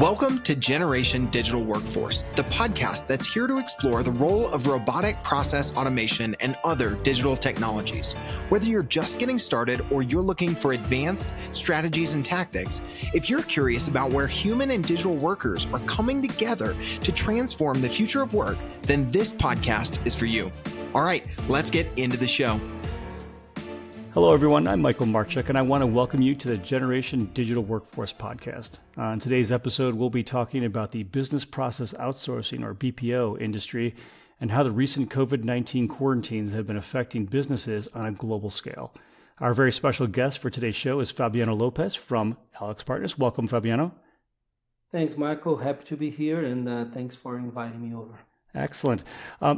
Welcome to Generation Digital Workforce, the podcast that's here to explore the role of robotic process automation and other digital technologies. Whether you're just getting started or you're looking for advanced strategies and tactics, if you're curious about where human and digital workers are coming together to transform the future of work, then this podcast is for you. All right, let's get into the show. Hello, everyone. I'm Michael Marchuk, and I want to welcome you to the Generation Digital Workforce podcast. On today's episode, we'll be talking about the business process outsourcing, or BPO, industry and how the recent COVID-19 quarantines have been affecting businesses on a global scale. Our very special guest for today's show is Fabiano Lopez from AlixPartners. Welcome, Fabiano. Thanks, Michael. Happy to be here, and thanks for inviting me over. Excellent.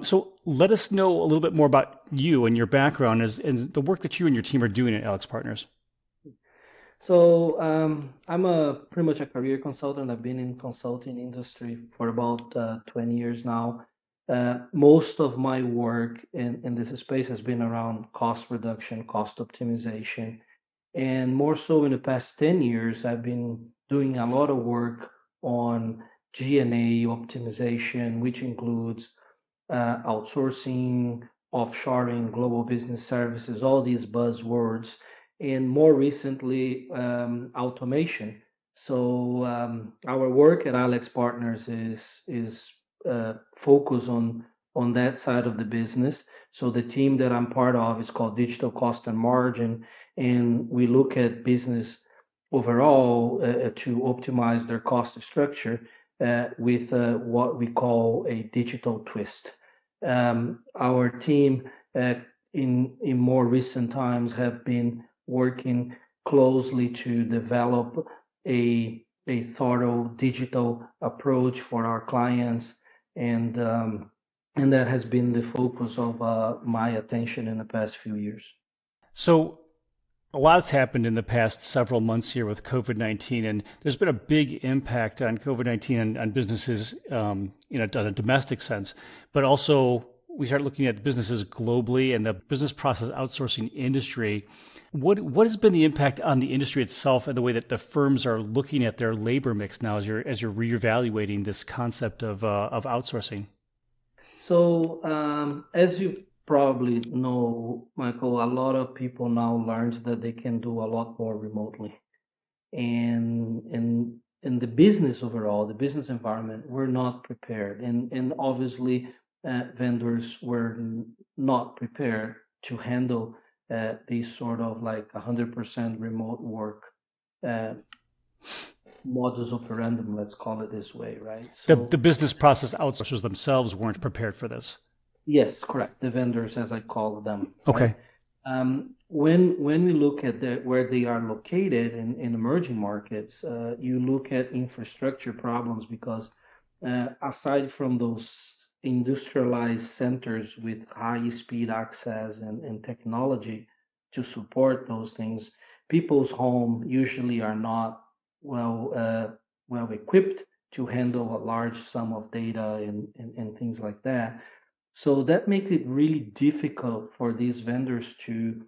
So let us know a little bit more about you and your background and the work that you and your team are doing at AlixPartners. So I'm pretty much a career consultant. I've been in consulting industry for about 20 years now. Most of my work in this space has been around cost reduction, cost optimization. And more so in the past 10 years, I've been doing a lot of work on G&A optimization, which includes outsourcing, offshoring, global business services, all these buzzwords, and more recently, automation. So our work at AlixPartners is focused on that side of the business. So the team that I'm part of is called Digital Cost and Margin, and we look at business overall to optimize their cost structure with what we call a digital twist. Our team in more recent times have been working closely to develop a thorough digital approach for our clients, and that has been the focus of my attention in the past few years. So a lot's happened in the past several months here with COVID-19, and there's been a big impact on COVID-19 on businesses, on a domestic sense, but also we start looking at businesses globally and the business process outsourcing industry. What has been the impact on the industry itself and the way that the firms are looking at their labor mix now as you're reevaluating this concept of outsourcing? So as you probably know, Michael, a lot of people now learned that they can do a lot more remotely. And in the business overall, the business environment, we're not prepared. And obviously, vendors were not prepared to handle these sort of like 100% remote work modus operandum, let's call it this way, right? So the business process outsourcers themselves weren't prepared for this. Yes, correct. The vendors, as I call them. Okay. Right? When we look at where they are located in emerging markets, you look at infrastructure problems because aside from those industrialized centers with high-speed access and technology to support those things, people's home usually are not well equipped to handle a large sum of data and things like that. So that makes it really difficult for these vendors to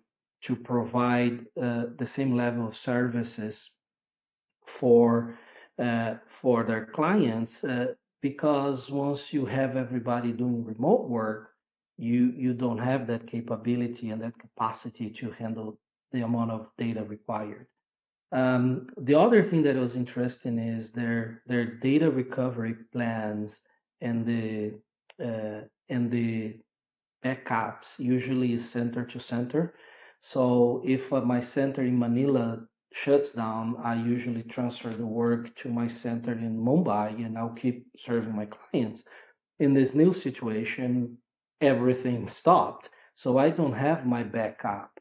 provide the same level of services for their clients because once you have everybody doing remote work, you don't have that capability and that capacity to handle the amount of data required. The other thing that was interesting is their data recovery plans and the backups usually is center to center. So if my center in Manila shuts down, I usually transfer the work to my center in Mumbai and I'll keep serving my clients. In this new situation, everything stopped. So I don't have my backup.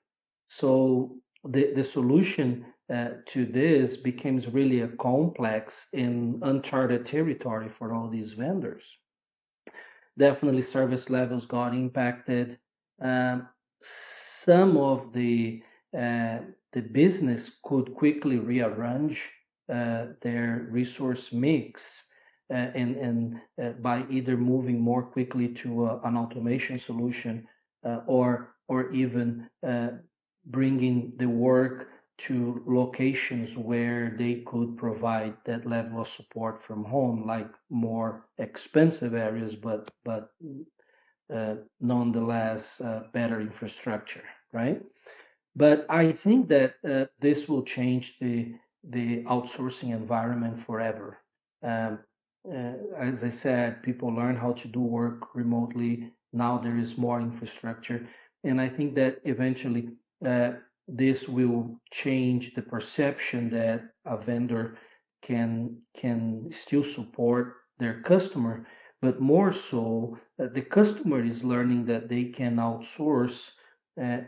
So the solution to this becomes really a complex and uncharted territory for all these vendors. Definitely service levels got impacted. Some of the business could quickly rearrange their resource mix and by either moving more quickly to an automation solution or even bringing the work to locations where they could provide that level of support from home, like more expensive areas, but nonetheless better infrastructure, right? But I think that this will change the outsourcing environment forever. Um, as I said, people learn how to do work remotely. Now there is more infrastructure, and I think that eventually this will change the perception that a vendor can still support their customer, but more so, the customer is learning that they can outsource uh,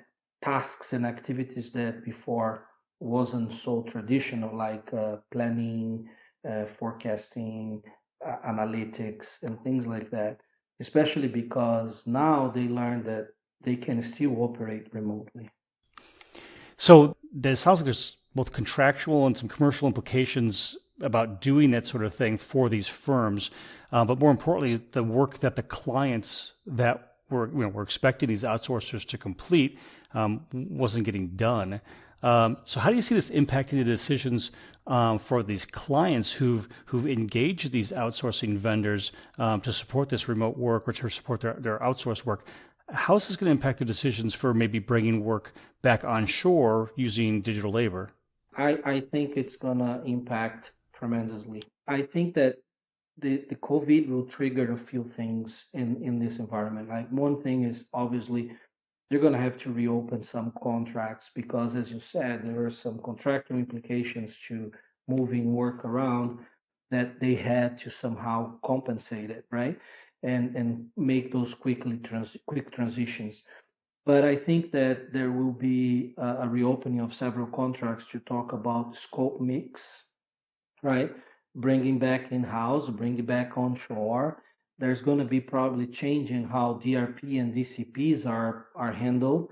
tasks and activities that before wasn't so traditional, like planning, forecasting, analytics, and things like that. Especially because now they learn that they can still operate remotely. So there sounds like there's both contractual and some commercial implications about doing that sort of thing for these firms, but more importantly, the work that the clients that were expecting these outsourcers to complete wasn't getting done. So how do you see this impacting the decisions for these clients who've engaged these outsourcing vendors to support this remote work or to support their outsourced work? How is this going to impact the decisions for maybe bringing work back onshore using digital labor? I think it's going to impact tremendously. I think that the COVID will trigger a few things in this environment. Like one thing is obviously you're going to have to reopen some contracts because, as you said, there are some contractual implications to moving work around that they had to somehow compensate it, right? And make those quick transitions. But I think that there will be a reopening of several contracts to talk about scope mix, right? Bringing back in-house, bringing back onshore. There's going to be probably changing how DRP and DCPs are handled.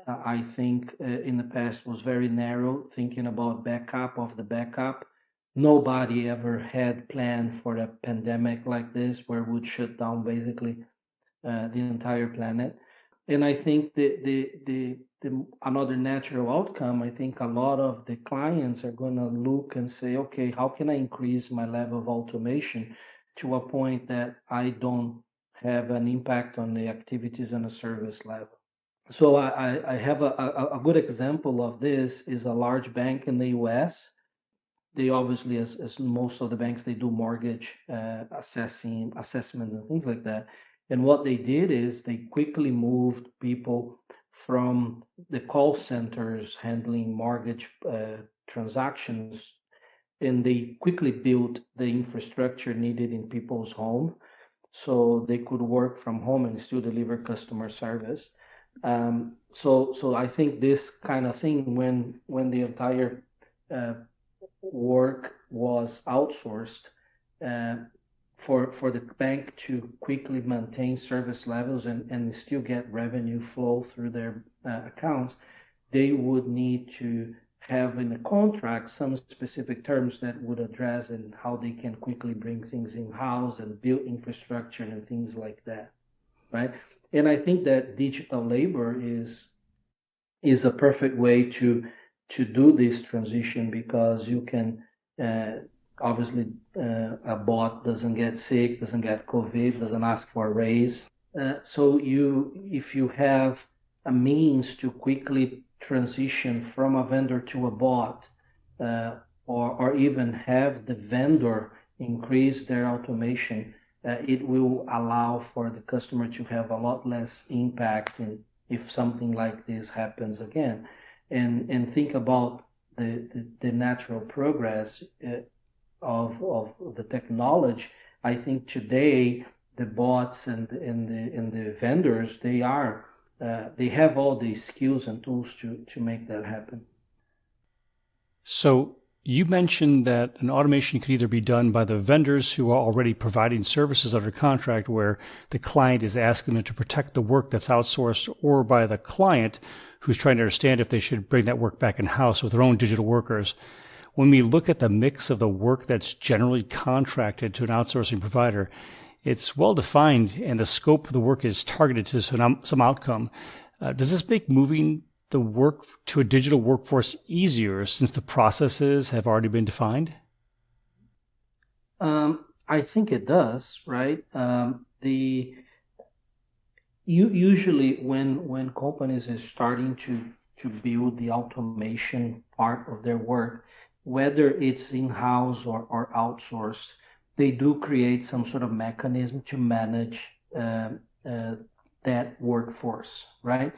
I think in the past was very narrow, thinking about backup of the backup. Nobody ever had planned for a pandemic like this, where it would shut down basically the entire planet. And I think the another natural outcome, I think a lot of the clients are going to look and say, okay, how can I increase my level of automation to a point that I don't have an impact on the activities and the service level? So I have a good example of this is a large bank in the US. They obviously, as most of the banks, they do mortgage assessments and things like that. And what they did is they quickly moved people from the call centers handling mortgage transactions, and they quickly built the infrastructure needed in people's home so they could work from home and still deliver customer service. So I think this kind of thing, when the entire work was outsourced, for the bank to quickly maintain service levels and still get revenue flow through their accounts, they would need to have in the contract some specific terms that would address and how they can quickly bring things in-house and build infrastructure and things like that, right? And I think that digital labor is a perfect way to do this transition because you can obviously a bot doesn't get sick, doesn't get COVID, doesn't ask for a raise. So if you have a means to quickly transition from a vendor to a bot, or even have the vendor increase their automation, it will allow for the customer to have a lot less impact if something like this happens again. And think about the natural progress of the technology. I think today the bots and the vendors, they have all the skills and tools to make that happen. So you mentioned that an automation could either be done by the vendors who are already providing services under contract where the client is asking them to protect the work that's outsourced, or by the client who's trying to understand if they should bring that work back in-house with their own digital workers. When we look at the mix of the work that's generally contracted to an outsourcing provider, it's well defined and the scope of the work is targeted to some outcome. Does this make moving the work to a digital workforce easier since the processes have already been defined? I think it does, right? Usually when companies are starting to build the automation part of their work, whether it's in-house or outsourced, they do create some sort of mechanism to manage that workforce, right?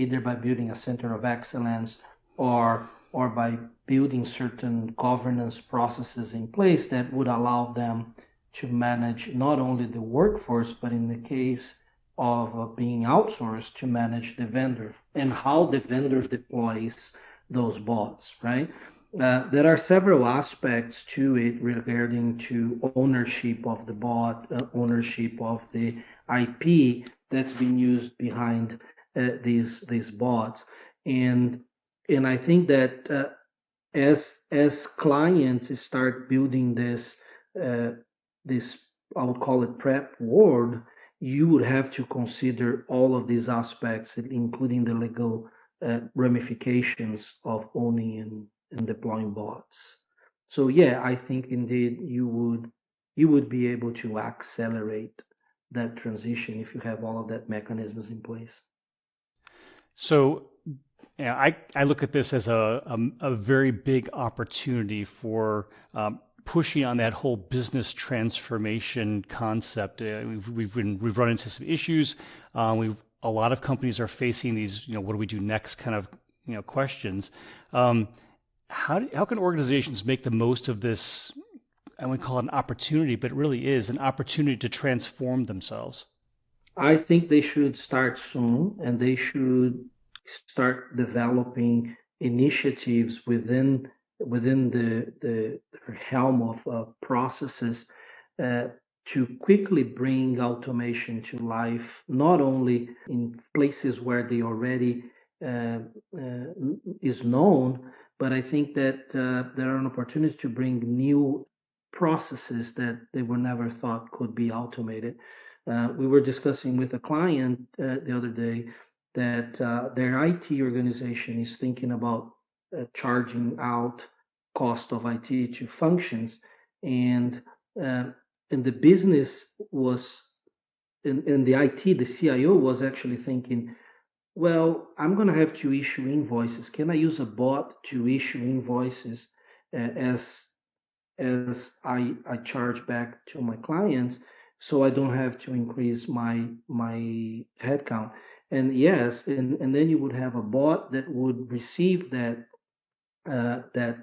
Either by building a center of excellence or by building certain governance processes in place that would allow them to manage not only the workforce, but in the case of being outsourced, to manage the vendor and how the vendor deploys those bots, right? There are several aspects to it regarding to ownership of the bot, ownership of the IP that's been used behind these bots, and I think that as clients start building this I would call it prep world, you would have to consider all of these aspects, including the legal ramifications of owning and deploying bots. So yeah, I think indeed you would be able to accelerate that transition if you have all of that mechanisms in place. So yeah, I look at this as a very big opportunity for pushing on that whole business transformation concept. We've run into some issues. A lot of companies are facing these, what do we do next kind of questions. How can organizations make the most of this? I wouldn't call it an opportunity, but it really is an opportunity to transform themselves. I think they should start soon, and they should start developing initiatives within the helm of processes to quickly bring automation to life, not only in places where they already is known, but I think that there are an opportunity to bring new processes that they were never thought could be automated. We were discussing with a client the other day that their IT organization is thinking about charging out cost of IT to functions, and the business was in the IT, the CIO was actually thinking, well, I'm going to have to issue invoices. Can I use a bot to issue invoices as I charge back to my clients, so I don't have to increase my headcount? And yes, and then you would have a bot that would receive that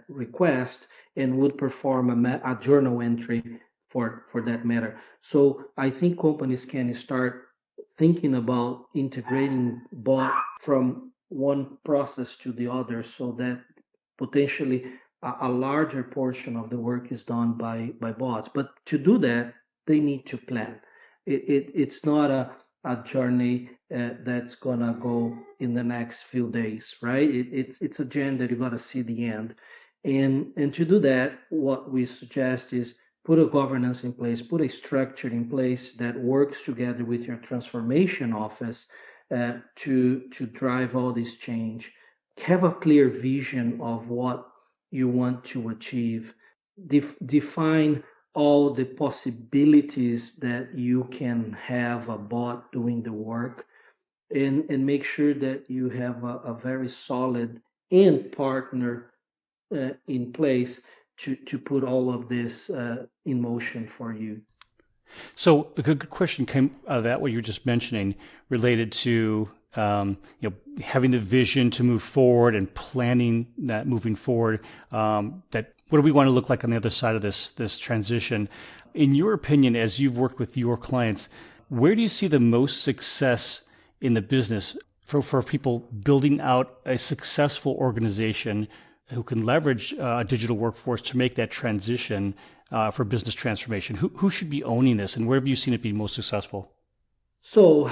request and would perform a journal entry for that matter. So I think companies can start thinking about integrating bot from one process to the other, so that potentially a larger portion of the work is done by bots. But to do that, they need to plan. It's not a journey that's gonna go in the next few days, right? It's a journey that you gotta see the end, and to do that, what we suggest is put a governance in place, put a structure in place that works together with your transformation office to drive all this change. Have a clear vision of what you want to achieve. Define all the possibilities that you can have a bot doing the work, and make sure that you have a very solid end partner in place to put all of this in motion for you. So a good question came out of that, what you were just mentioning, related to having the vision to move forward and planning that moving forward. That what do we want to look like on the other side of this transition? In your opinion, as you've worked with your clients, where do you see the most success in the business for people building out a successful organization who can leverage a digital workforce to make that transition for business transformation? Who should be owning this, and where have you seen it be most successful? So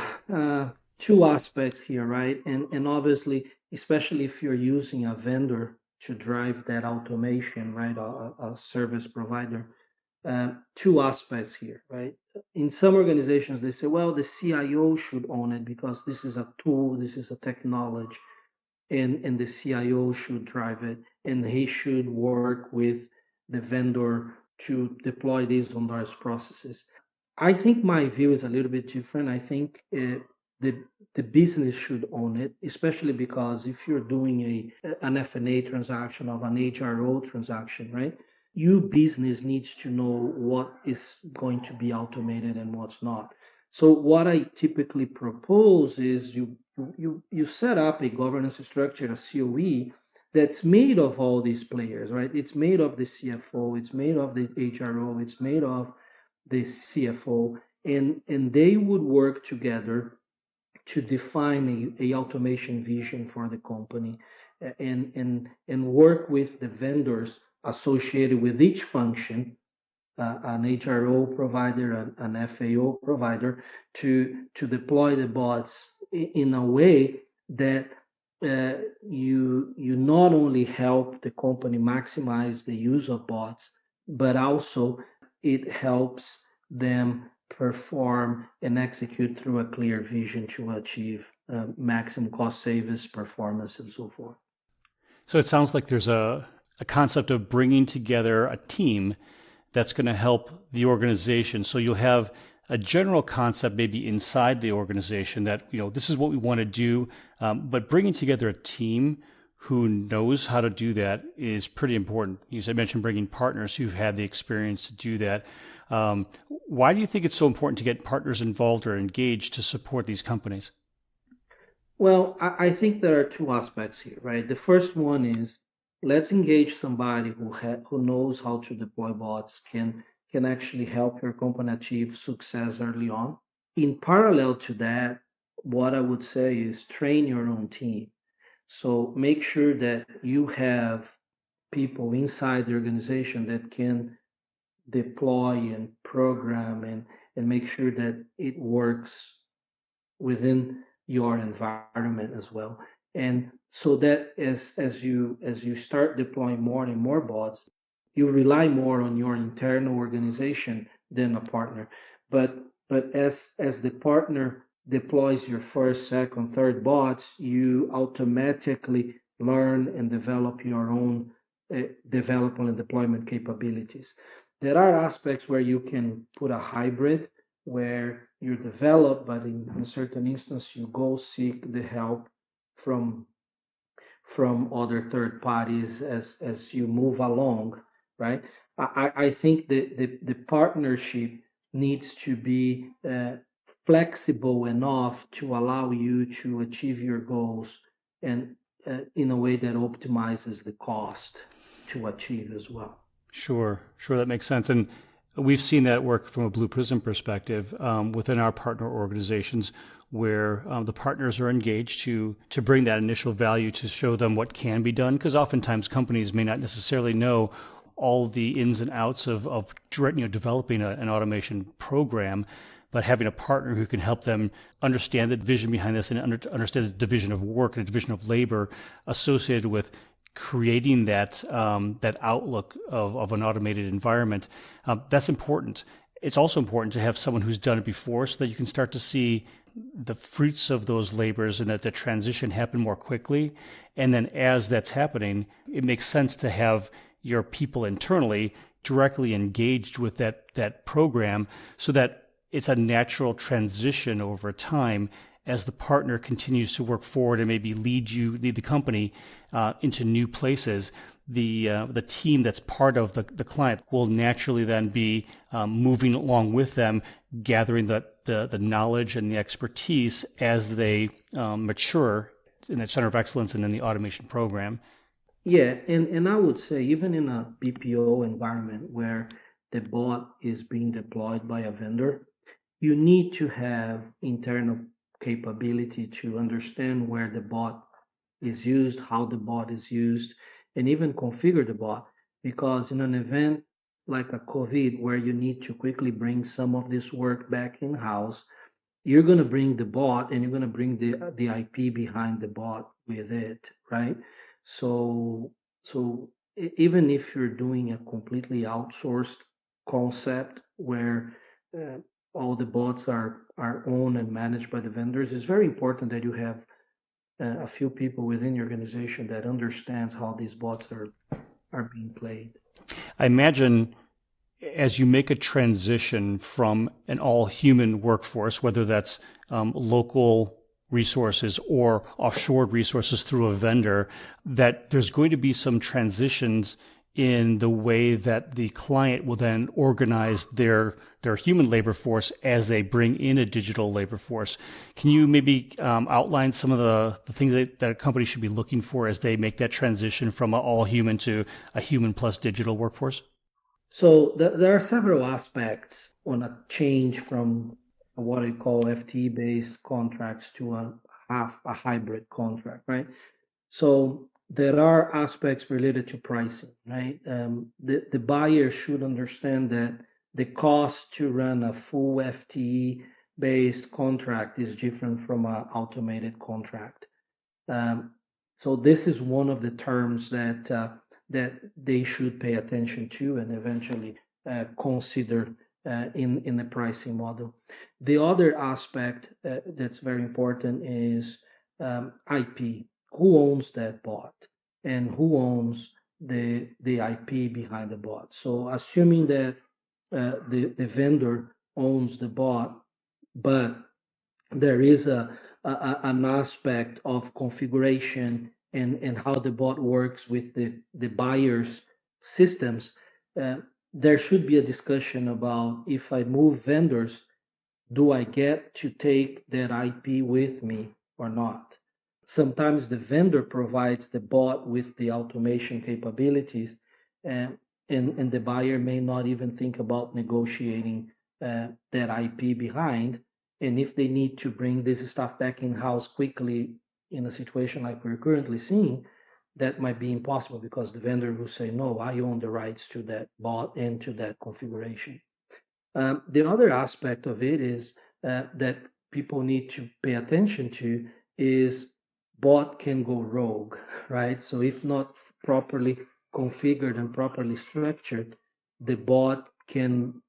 two aspects here, right? And obviously, especially if you're using a vendor to drive that automation, right? A service provider. Two aspects here, right? In some organizations, they say, well, the CIO should own it because this is a tool, this is a technology. and the CIO should drive it, and he should work with the vendor to deploy these on those processes. I think my view is a little bit different. I think the the business should own it, especially because if you're doing an F&A transaction of an HRO transaction, right? You business needs to know what is going to be automated and what's not. So what I typically propose is you set up a governance structure, a COE, that's made of all these players, right? It's made of the CFO, it's made of the HRO, it's made of the CFO, and they would work together to define a automation vision for the company, and work with the vendors associated with each function, an HRO provider, an FAO provider, to deploy the bots in a way that you not only help the company maximize the use of bots, but also it helps them perform and execute through a clear vision to achieve maximum cost savings, performance, and so forth. So it sounds like there's a concept of bringing together a team that's going to help the organization. So you'll have a general concept maybe inside the organization that, this is what we want to do, but bringing together a team who knows how to do that is pretty important. You mentioned bringing partners who've had the experience to do that. Why do you think it's so important to get partners involved or engaged to support these companies? Well, I think there are two aspects here, right? The first one is, let's engage somebody who knows how to deploy bots, can actually help your company achieve success early on. In parallel to that, what I would say is train your own team. So make sure that you have people inside the organization that can deploy and program and make sure that it works within your environment as well. And so that as you start deploying more and more bots, you rely more on your internal organization than a partner. But as the partner deploys your first, second, third bots, you automatically learn and develop your own development and deployment capabilities. There are aspects where you can put a hybrid where you develop, but in certain instance you go seek the help from other third parties as you move along, right? I think the partnership needs to be flexible enough to allow you to achieve your goals, and in a way that optimizes the cost to achieve as well. Sure, that makes sense. And we've seen that work from a Blue Prism perspective within our partner organizations, where the partners are engaged to bring that initial value to show them what can be done, because oftentimes companies may not necessarily know all the ins and outs of developing an automation program, but having a partner who can help them understand the vision behind this and understand the division of work and the division of labor associated with creating that outlook of an automated environment. That's important. It's also important to have someone who's done it before so that you can start to see the fruits of those labors and that the transition happen more quickly. And then as that's happening, it makes sense to have your people internally directly engaged with that program so that it's a natural transition over time as the partner continues to work forward and maybe lead the company into new places. The team that's part of the client will naturally then be moving along with them, gathering the knowledge and the expertise as they mature in the Center of Excellence and in the automation program. Yeah, and I would say even in a BPO environment where the bot is being deployed by a vendor, you need to have internal capability to understand where the bot is used, how the bot is used, and even configure the bot. Because in an event like a COVID where you need to quickly bring some of this work back in-house, you're going to bring the bot and you're going to bring the IP behind the bot with it, right? So even if you're doing a completely outsourced concept where all the bots are owned and managed by the vendors, it's very important that you have a few people within the organization that understands how these bots are being played. I imagine as you make a transition from an all-human workforce, whether that's local resources or offshore resources through a vendor, that there's going to be some transitions in the way that the client will then organize their human labor force as they bring in a digital labor force. Can you maybe outline some of the things that a company should be looking for as they make that transition from an all-human to a human plus digital workforce? So there are several aspects on a change from what I call FTE-based contracts to a hybrid contract, right? So there are aspects related to pricing, right? The buyer should understand that the cost to run a full FTE-based contract is different from an automated contract. So this is one of the terms that they should pay attention to and eventually consider in the pricing model. The other aspect that's very important is IP. Who owns that bot and who owns the IP behind the bot? So assuming that the vendor owns the bot, but there is an aspect of configuration and how the bot works with the buyer's systems, there should be a discussion about if I move vendors, do I get to take that IP with me or not? Sometimes the vendor provides the bot with the automation capabilities, and the buyer may not even think about negotiating that IP behind. And if they need to bring this stuff back in-house quickly in a situation like we're currently seeing, that might be impossible because the vendor will say, no, I own the rights to that bot and to that configuration. The other aspect of it is that people need to pay attention to is bot can go rogue, right? So if not properly configured and properly structured, the bot can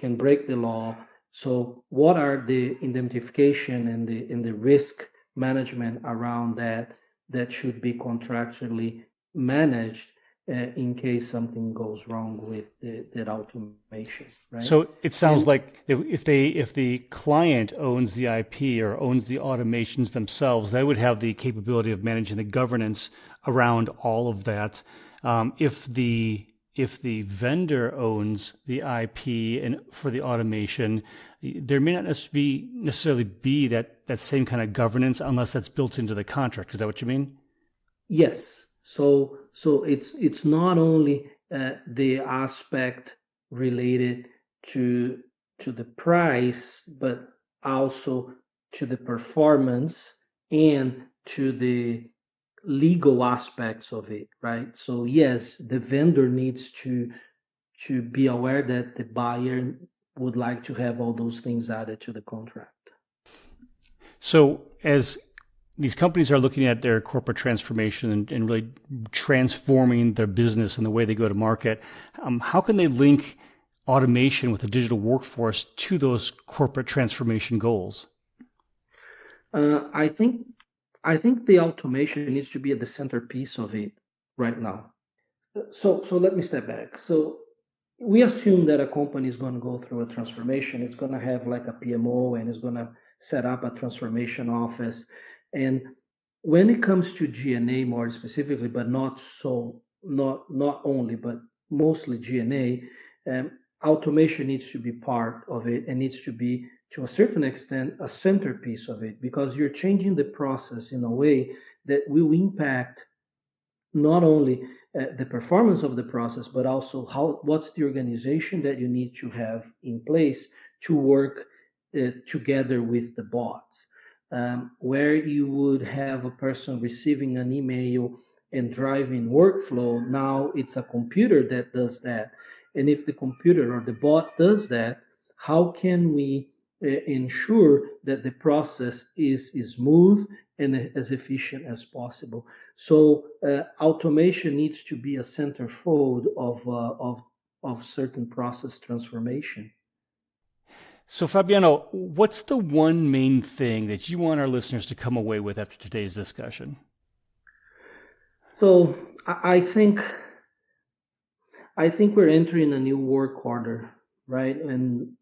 break the law. So what are the indemnification and the risk management around that should be contractually managed in case something goes wrong with that automation, right? So it sounds like if the client owns the IP or owns the automations themselves, they would have the capability of managing the governance around all of that. If the vendor owns the IP and for the automation, there may not necessarily be that same kind of governance unless that's built into the contract. Is that what you mean? Yes. So it's not only the aspect related to the price, but also to the performance and to the legal aspects of it, right? So yes, the vendor needs to be aware that the buyer would like to have all those things added to the contract. So as these companies are looking at their corporate transformation and really transforming their business and the way they go to market, how can they link automation with a digital workforce to those corporate transformation goals? I think the automation needs to be at the centerpiece of it right now. So let me step back. So we assume that a company is going to go through a transformation. It's going to have like a PMO and it's going to set up a transformation office. And when it comes to G&A more specifically, but not only, but mostly G&A, automation needs to be part of it and needs to be, to a certain extent, a centerpiece of it, because you're changing the process in a way that will impact not only the performance of the process, but also what's the organization that you need to have in place to work together with the bots. Where you would have a person receiving an email and driving workflow, now it's a computer that does that. And if the computer or the bot does that, how can we ensure that the process is smooth and as efficient as possible? So automation needs to be a centerfold of certain process transformation. So Fabiano, what's the one main thing that you want our listeners to come away with after today's discussion? So I think we're entering a new work order, right? And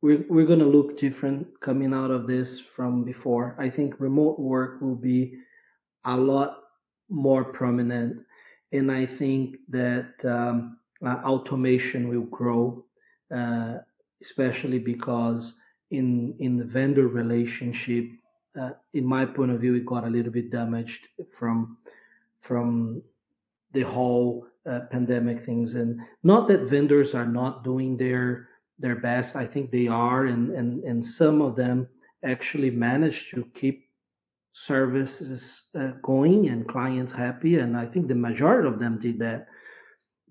we're going to look different coming out of this from before. I think remote work will be a lot more prominent, and I think that automation will grow, especially because in the vendor relationship, in my point of view, it got a little bit damaged from the whole pandemic things. And not that vendors are not doing their best. I think they are, and some of them actually managed to keep services going and clients happy, and I think the majority of them did that.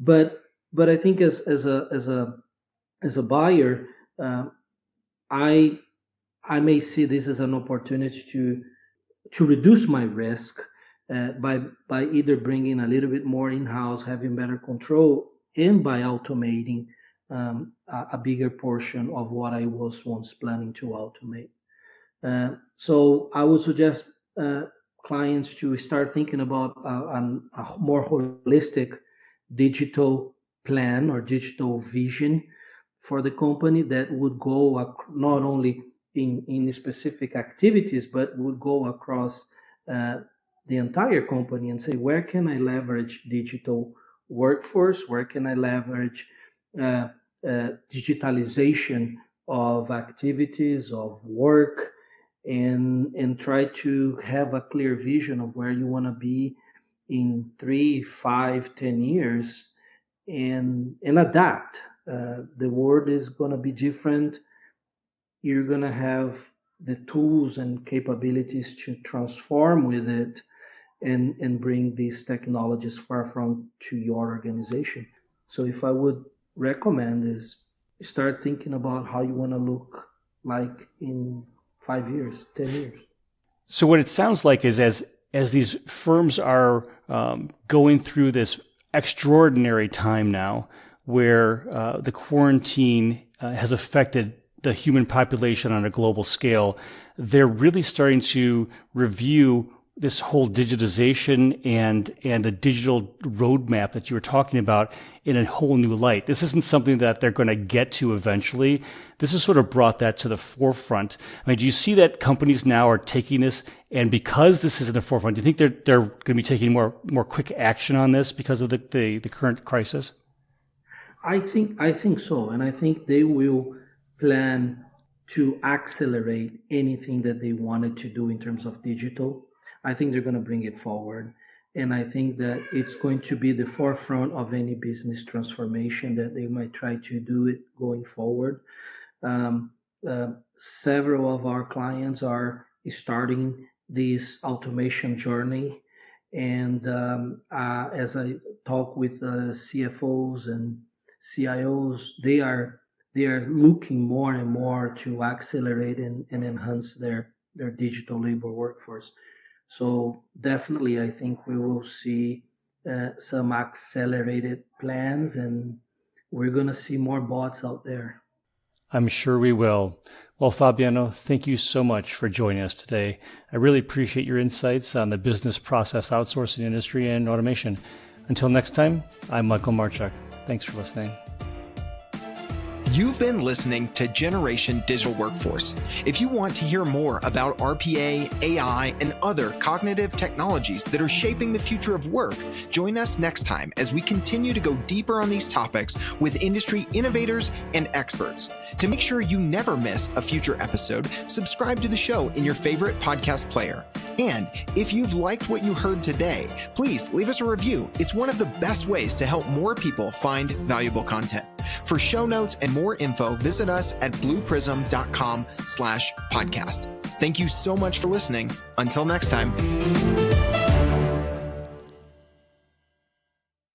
But I think as a buyer, I may see this as an opportunity to reduce my risk by either bringing a little bit more in-house, having better control, and by automating a bigger portion of what I was once planning to automate. So I would suggest clients to start thinking about a more holistic digital plan or digital vision for the company that would go not only in specific activities, but would go across the entire company and say, where can I leverage digital workforce? Where can I leverage digitalization of activities, of work, and try to have a clear vision of where you want to be in 3, 5, 10 years, and adapt. The world is going to be different. You're going to have the tools and capabilities to transform with it and bring these technologies forefront to your organization. So if I would recommend is start thinking about how you want to look like in 5 years, 10 years. So what it sounds like is as these firms are going through this extraordinary time now where the quarantine has affected the human population on a global scale, they're really starting to review this whole digitization and the digital roadmap that you were talking about in a whole new light. This isn't something that they're going to get to eventually. This has sort of brought that to the forefront. I mean, do you see that companies now are taking this, and because this is in the forefront, do you think they're going to be taking more quick action on this because of the current crisis? I think so, and I think they will plan to accelerate anything that they wanted to do in terms of digital. I think they're going to bring it forward. And I think that it's going to be the forefront of any business transformation that they might try to do it going forward. Several of our clients are starting this automation journey. And as I talk with CFOs and CIOs, they are looking more and more to accelerate and enhance their digital labor workforce. So definitely, I think we will see some accelerated plans, and we're going to see more bots out there. I'm sure we will. Well, Fabiano, thank you so much for joining us today. I really appreciate your insights on the business process outsourcing industry and automation. Until next time, I'm Michael Marchuk. Thanks for listening. You've been listening to Generation Digital Workforce. If you want to hear more about RPA, AI, and other cognitive technologies that are shaping the future of work, join us next time as we continue to go deeper on these topics with industry innovators and experts. To make sure you never miss a future episode, subscribe to the show in your favorite podcast player. And if you've liked what you heard today, please leave us a review. It's one of the best ways to help more people find valuable content. For show notes and more info, visit us at blueprism.com/podcast. Thank you so much for listening. Until next time.